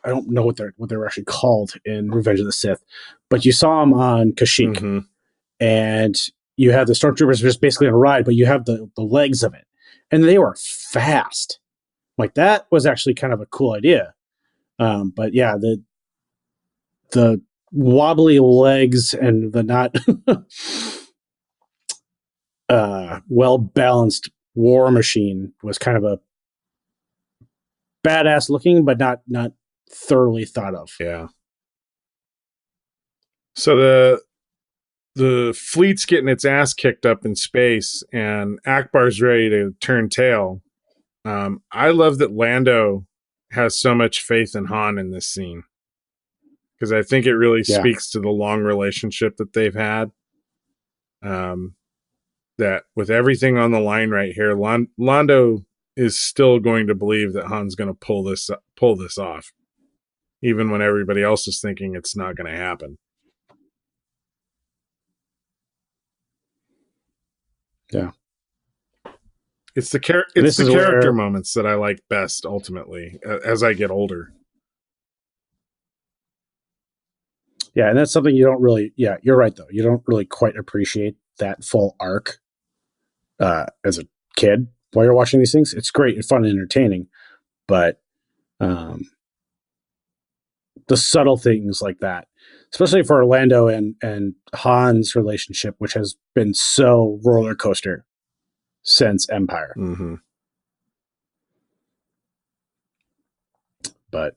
don't know what they were actually called in Revenge of the Sith, but you saw them on Kashyyyk, and you have the stormtroopers just basically on a ride, but you have the legs of it, and they were fast. Like, that was actually kind of a cool idea. But yeah, the wobbly legs and the not well balanced war machine was kind of a badass looking, but not thoroughly thought of. Yeah. So the fleet's getting its ass kicked up in space, and Akbar's ready to turn tail. I love that Lando has so much faith in Han in this scene, because I think it really speaks to the long relationship that they've had. That with everything on the line right here, Lando is still going to believe that Han's going to pull this off, even when everybody else is thinking it's not going to happen. Yeah. It's the character moments that I like best ultimately as I get older. Yeah, and that's something you don't really. Yeah, you're right though. You don't really quite appreciate that full arc as a kid while you're watching these things. It's great and fun and entertaining, but the subtle things like that, especially for Orlando and Han's relationship, which has been so roller coaster since Empire. Mm-hmm. But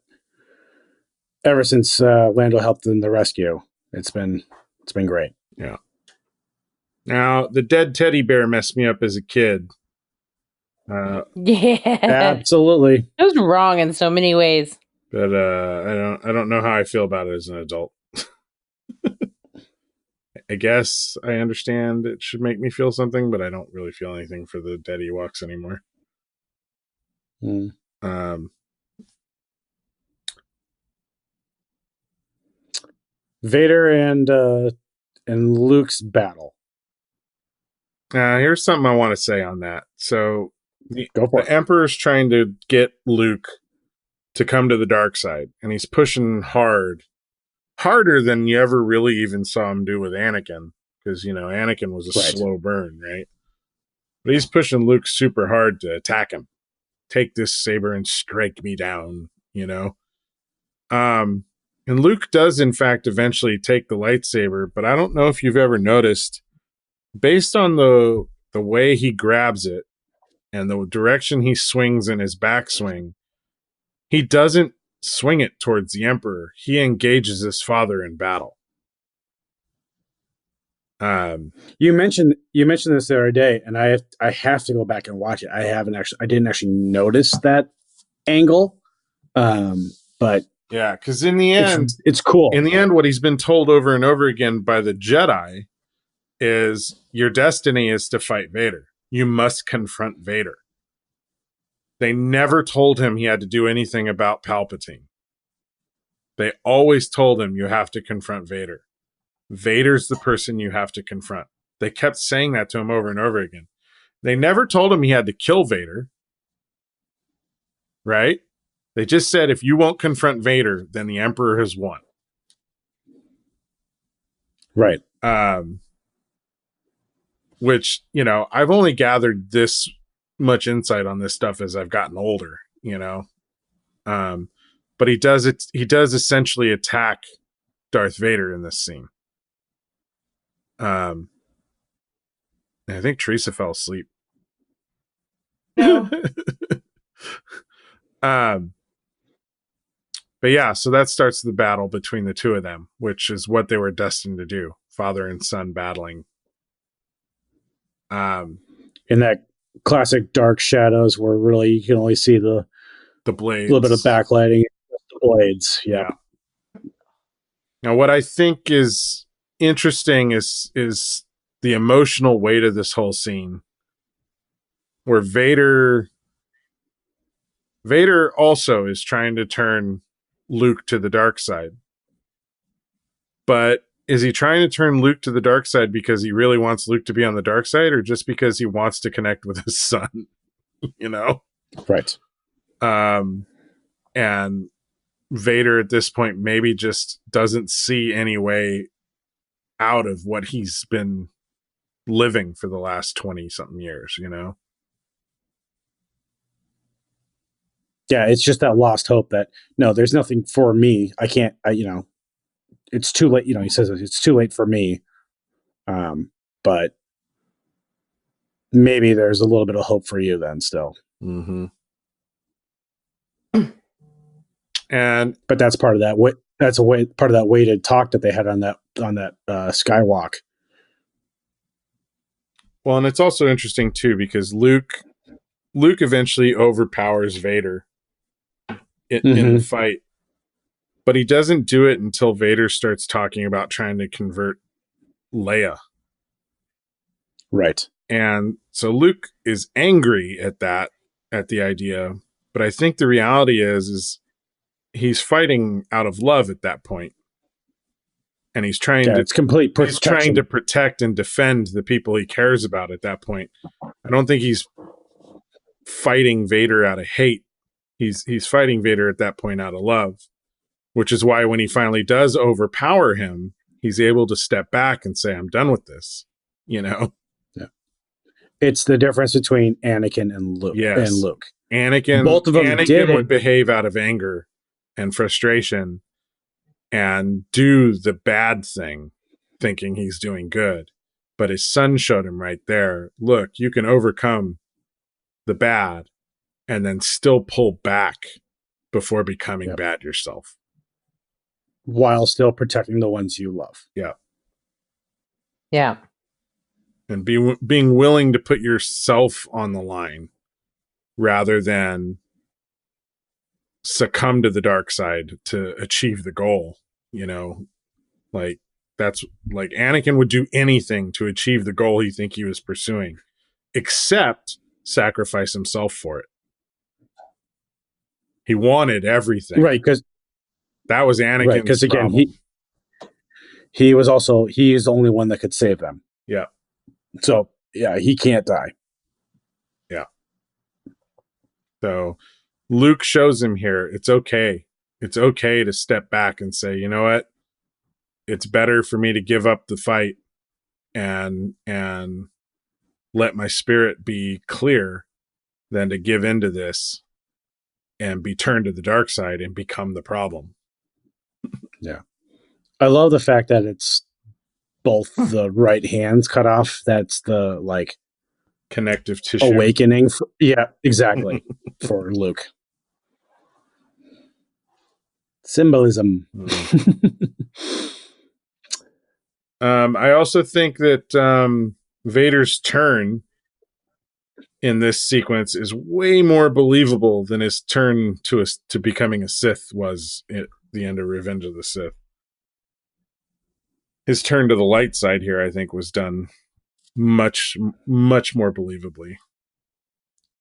ever since Lando helped in the rescue, it's been great. Yeah. Now, the dead teddy bear messed me up as a kid. Yeah, absolutely. It was wrong in so many ways. But I don't know how I feel about it as an adult. I guess I understand it should make me feel something, but I don't really feel anything for the dead Ewoks anymore. Vader and Luke's battle. Here's something I want to say on that. So the Emperor's trying to get Luke to come to the dark side, and he's pushing harder than you ever really even saw him do with Anakin, because Anakin was a slow burn, right? But he's pushing Luke super hard to attack him. Take this saber and strike me down, And Luke does, in fact, eventually take the lightsaber, but I don't know if you've ever noticed, based on the way he grabs it and the direction he swings in his backswing, he doesn't swing it towards the Emperor. He engages his father in battle. You mentioned this the other day, and I have to go back and watch it. I didn't actually notice that angle, but yeah, because in the end, it's cool. In the end, what he's been told over and over again by the Jedi is your destiny is to fight Vader. You must confront Vader. They never told him he had to do anything about Palpatine. They always told him you have to confront Vader. Vader's the person you have to confront. They kept saying that to him over and over again. They never told him he had to kill Vader. Right? They just said, if you won't confront Vader, then the Emperor has won. Right. Which, I've only gathered this much insight on this stuff as I've gotten older, But he does essentially attack Darth Vader in this scene. I think Teresa fell asleep. No. But yeah, so that starts the battle between the two of them, which is what they were destined to do. Father and son battling. In that classic dark shadows where really you can only see the blades. A little bit of backlighting, the blades. Yeah. Now, what I think is interesting is the emotional weight of this whole scene, where Vader also is trying to turn Luke to the dark side. But is he trying to turn Luke to the dark side because he really wants Luke to be on the dark side, or just because he wants to connect with his son? Right. And Vader at this point maybe just doesn't see any way out of what he's been living for the last 20 something years, Yeah, it's just that lost hope that no, there's nothing for me. I can't. It's too late. He says it's too late for me. But maybe there's a little bit of hope for you then still. Mm-hmm. But that's part of that. That's part of that weighted talk that they had on that skywalk. Well, and it's also interesting too because Luke eventually overpowers Vader in the fight, but he doesn't do it until Vader starts talking about trying to convert Leia. Right. And so Luke is angry at the idea, but I think the reality is he's fighting out of love at that point. And he's trying it's complete protection. He's trying to protect and defend the people he cares about at that point. I don't think he's fighting Vader out of hate. He's fighting Vader at that point out of love, which is why when he finally does overpower him, he's able to step back and say, I'm done with this, Yeah. It's the difference between Anakin and Luke. Yes. And Luke. Both of them Anakin would behave out of anger and frustration and do the bad thing, thinking he's doing good. But his son showed him right there, look, you can overcome the bad and then still pull back before becoming bad yourself. While still protecting the ones you love. Yeah. Yeah. And being willing to put yourself on the line rather than succumb to the dark side to achieve the goal, like that's like Anakin would do anything to achieve the goal he was pursuing, except sacrifice himself for it. He wanted everything. Right. Because that was Anakin's right, because again, problem. he is the only one that could save them. Yeah. So yeah, he can't die. Yeah. So Luke shows him here, it's okay. It's okay to step back and say, you know what? It's better for me to give up the fight and let my spirit be clear than to give into this and be turned to the dark side and become the problem. Yeah. I love the fact that it's both the right hands cut off. That's the connective tissue awakening. Yeah, exactly. For Luke. Symbolism. I also think that Vader's turn in this sequence is way more believable than his turn to becoming a Sith was at the end of Revenge of the Sith. His turn to the light side here, I think, was done much, much more believably.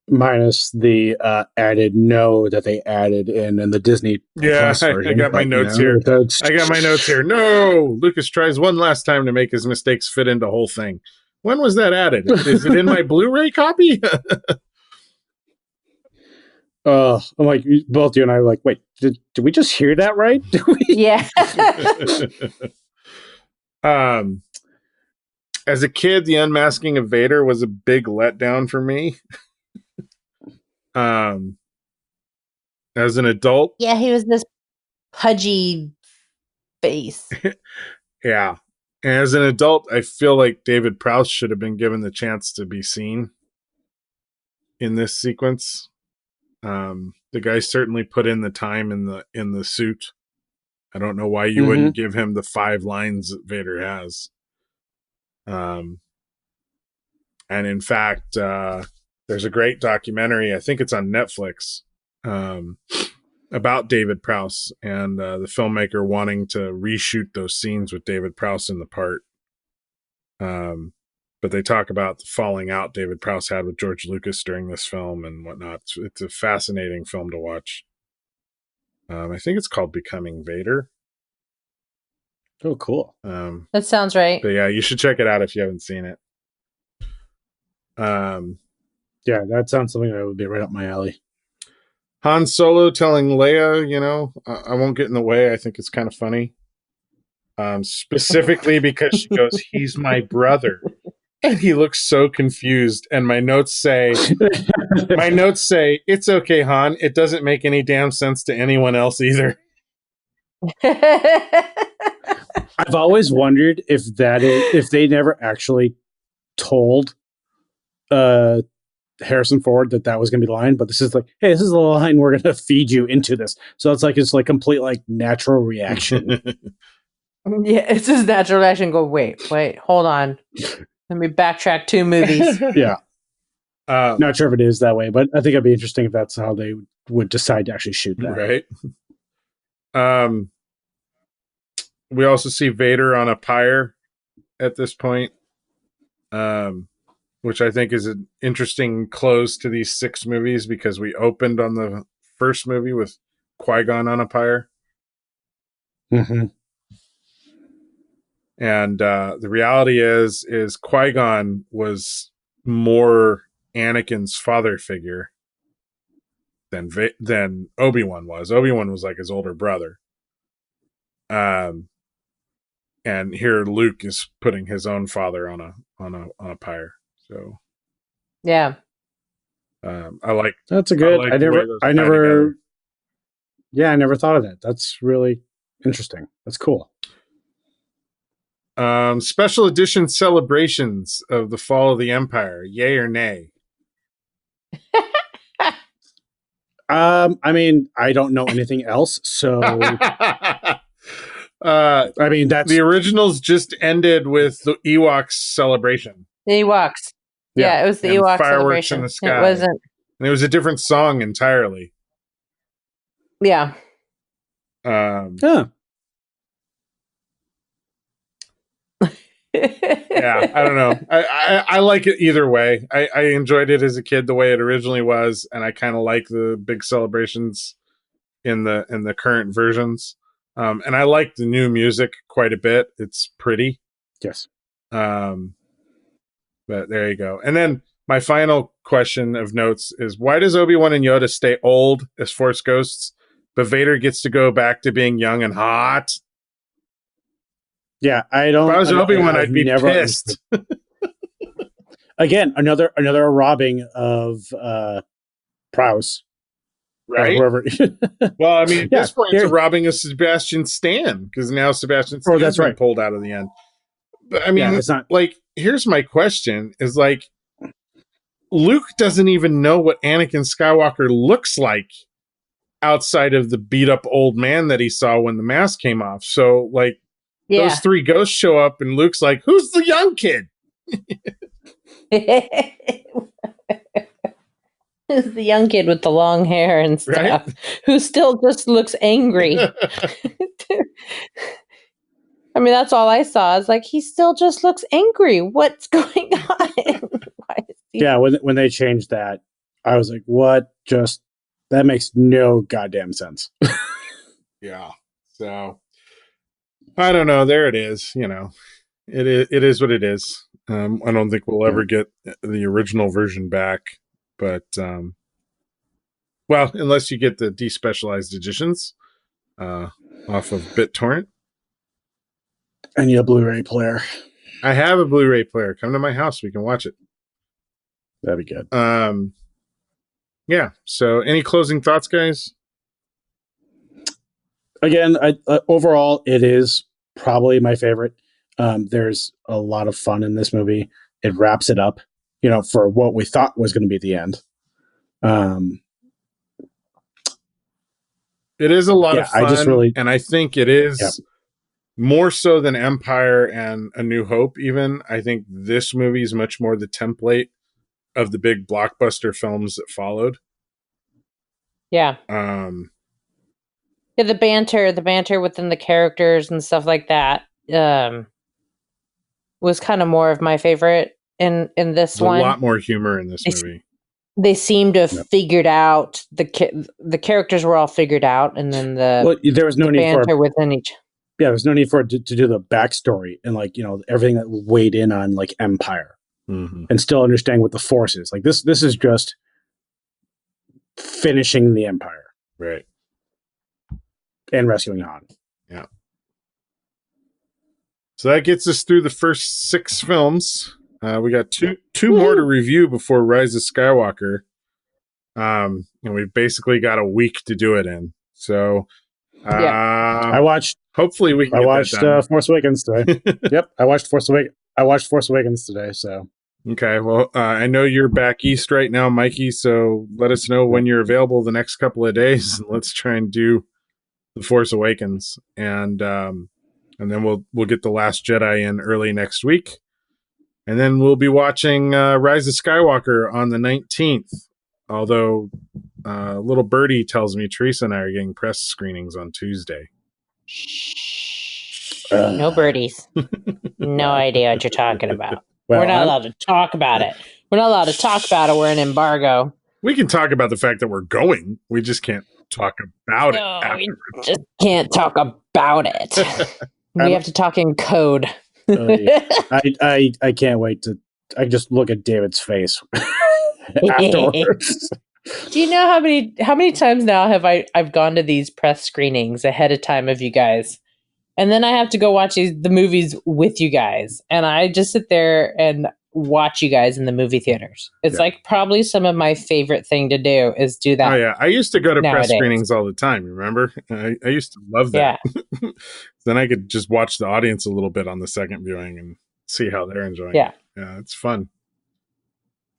Minus the added no that they added in the Disney. Yeah, I got my notes here. I got my notes here. No, Lucas tries one last time to make his mistakes fit into the whole thing. When was that added? Is it in my Blu-ray copy? I'm like, both you and I are like, wait, did we just hear that right? Yeah. As a kid, the unmasking of Vader was a big letdown for me. As an adult, Yeah, he was this pudgy face. yeah. And as an adult, I feel like David Prowse should have been given the chance to be seen in this sequence. The guy certainly put in the time in the suit. I don't know why you wouldn't give him the 5 lines that Vader has. And in fact, there's a great documentary, I think it's on Netflix, about David Prowse and the filmmaker wanting to reshoot those scenes with David Prowse in the part. But they talk about the falling out David Prowse had with George Lucas during this film and whatnot. It's a fascinating film to watch. I think it's called Becoming Vader. Oh, cool. That sounds right. But yeah, you should check it out if you haven't seen it. Yeah, that sounds something that would be right up my alley. Han Solo telling Leia, I won't get in the way. I think it's kind of funny. Specifically because she goes, he's my brother. And he looks so confused. And my notes say, it's okay, Han. It doesn't make any damn sense to anyone else either. I've always wondered if they never actually told Harrison Ford that was going to be the line, but this is like, hey, this is the line we're going to feed you into this. So it's like complete like natural reaction. Yeah, it's his natural reaction. Go, wait, hold on. Let me backtrack 2 movies. Yeah. Not sure if it is that way, but I think it'd be interesting if that's how they would decide to actually shoot that. Right. We also see Vader on a pyre at this point, which I think is an interesting close to these 6 movies because we opened on the first movie with Qui-Gon on a pyre. Mm-hmm. And the reality is Qui-Gon was more Anakin's father figure than Obi-Wan was. Obi-Wan was like his older brother. And here Luke is putting his own father on a pyre. So Yeah. I like that's a good. like I never thought of that. That's really interesting. That's cool. Special edition celebrations of the fall of the Empire, yay or nay? I mean, I don't know anything else, so I mean that's the originals just ended with the Ewoks celebration. The Ewoks. Yeah, it was the Ewok fireworks celebration. in the sky. It wasn't. And it was a different song entirely. Yeah. Yeah, I don't know. I like it either way. I enjoyed it as a kid the way it originally was, and I kind of like the big celebrations in the current versions. And I like the new music quite a bit. It's pretty. Yes. But there you go. And then my final question of notes is, why does Obi-Wan and Yoda stay old as Force ghosts, but Vader gets to go back to being young and hot? Yeah, I don't. If I was Obi-Wan, I'd be pissed. Again, another robbing of Prowse, right? Whoever. Well, I mean, at this point, it's a robbing of Sebastian Stan because now Sebastian Stan's that's right. pulled out of the end. But I mean, it's not like. Here's my question: is like, Luke doesn't even know what Anakin Skywalker looks like outside of the beat up old man that he saw when the mask came off. So, like. Yeah. Those 3 ghosts show up, and Luke's like, "Who's the young kid?" Who's the young kid with the long hair and stuff? Right? Who still just looks angry? I mean, that's all I saw. Is like he still just looks angry. What's going on? Yeah, when they changed that, I was like, "What? Just that makes no goddamn sense." Yeah. So. I don't know. There it is. You know, it is what it is. I don't think we'll ever get the original version back, but well, unless you get the despecialized editions off of BitTorrent. And your Blu-ray player. I have a Blu-ray player. Come to my house. We can watch it. That'd be good. Yeah. So, any closing thoughts, guys? Again, overall, it is probably my favorite. There's a lot of fun in this movie. It wraps it up, for what we thought was going to be the end. It is a lot of fun, and I think it is more so than Empire and A New Hope. Even I think this movie is much more the template of the big blockbuster films that followed. Yeah. Yeah, the banter within the characters and stuff like that was kind of more of my favorite in this one. A lot more humor in this movie. They seem to have figured out the characters were all figured out, and then there was no need banter within each. Yeah, there's no need for it to do the backstory and everything that weighed in on Empire, and still understanding what the Force is. Like this is just finishing the Empire, right? And rescuing Han. Yeah. So that gets us through the first 6 films. We got two more to review before Rise of Skywalker. And we've basically got a week to do it in. So I watched. Hopefully we can. I watched Force Awakens today. Yep, I watched Force Awakens today. So Okay, well, I know you're back east right now, Mikey, so let us know when you're available the next couple of days, and let's try and do The Force Awakens, and then we'll get The Last Jedi in early next week, and then we'll be watching Rise of Skywalker on the 19th, although little birdie tells me Teresa and I are getting press screenings on Tuesday. No birdies. No idea what you're talking about. Well, We're not allowed to talk about it. We're not allowed to talk about it. We're in embargo. We can talk about the fact that we're going. We just can't talk about it No, we afterwards. just can't talk about it. We have to talk in code. I can't wait to. I just look at David's face afterwards. Do you know how many times now have I've gone to these press screenings ahead of time of you guys, and then I have to go watch the movies with you guys, and I just sit there and watch you guys in the movie theaters. It's like probably some of my favorite thing to do is do that. Oh yeah, I used to go to nowadays. press screenings all the time. Remember, I used to love that. Yeah. Then I could just watch the audience a little bit on the second viewing and see how they're enjoying Yeah. it. Yeah, it's fun.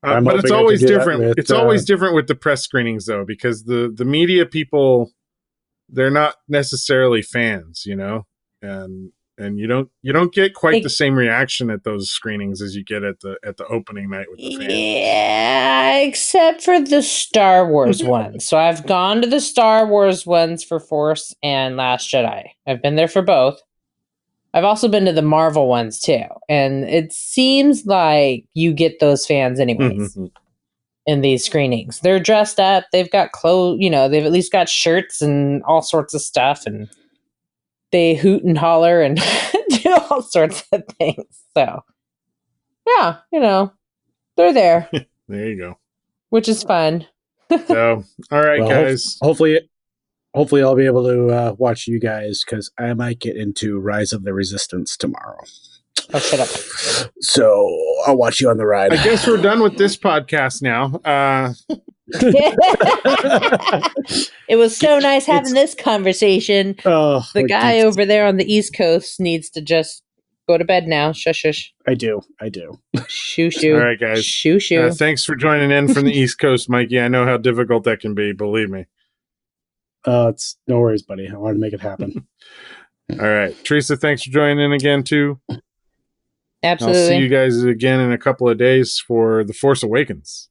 I'm But it's hoping I always can do that different. with, It's always different with the press screenings, though, because the media people, they're not necessarily fans, you know, and you don't get quite the same reaction at those screenings as you get at the opening night with the fans. Yeah, except for the Star Wars ones. So I've gone to the Star Wars ones for Force and Last Jedi. I've been there for both. I've also been to the Marvel ones too. And it seems like you get those fans anyways in these screenings. They're dressed up, they've got clothes, you know, they've at least got shirts and all sorts of stuff, and they hoot and holler and do all sorts of things. So yeah, you know, they're there. There you go. Which is fun. So, all right, guys. Hopefully I'll be able to watch you guys because I might get into Rise of the Resistance tomorrow. Oh, shut up. So I'll watch you on the ride. I guess we're done with this podcast now. It was so nice having this conversation. The guy over there on the East Coast needs to just go to bed now. Shush, shush. I do. Shoo, shoo. All right, guys. Shoo, shoo. Thanks for joining in from the East Coast, Mikey. I know how difficult that can be. Believe me. It's no worries, buddy. I want to make it happen. All right, Teresa, thanks for joining in again too. Absolutely. I'll see you guys again in a couple of days for The Force Awakens.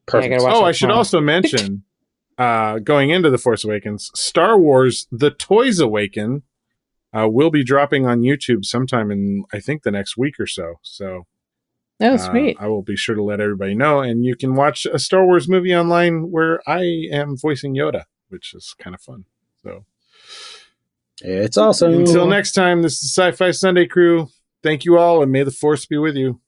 Perfect. I should also mention, going into The Force Awakens, Star Wars: The Toys Awaken will be dropping on YouTube sometime in, I think, the next week or so. So, sweet. I will be sure to let everybody know, and you can watch a Star Wars movie online where I am voicing Yoda, which is kind of fun. So, it's awesome. Until next time, this is Sci-Fi Sunday crew. Thank you all, and may the Force be with you.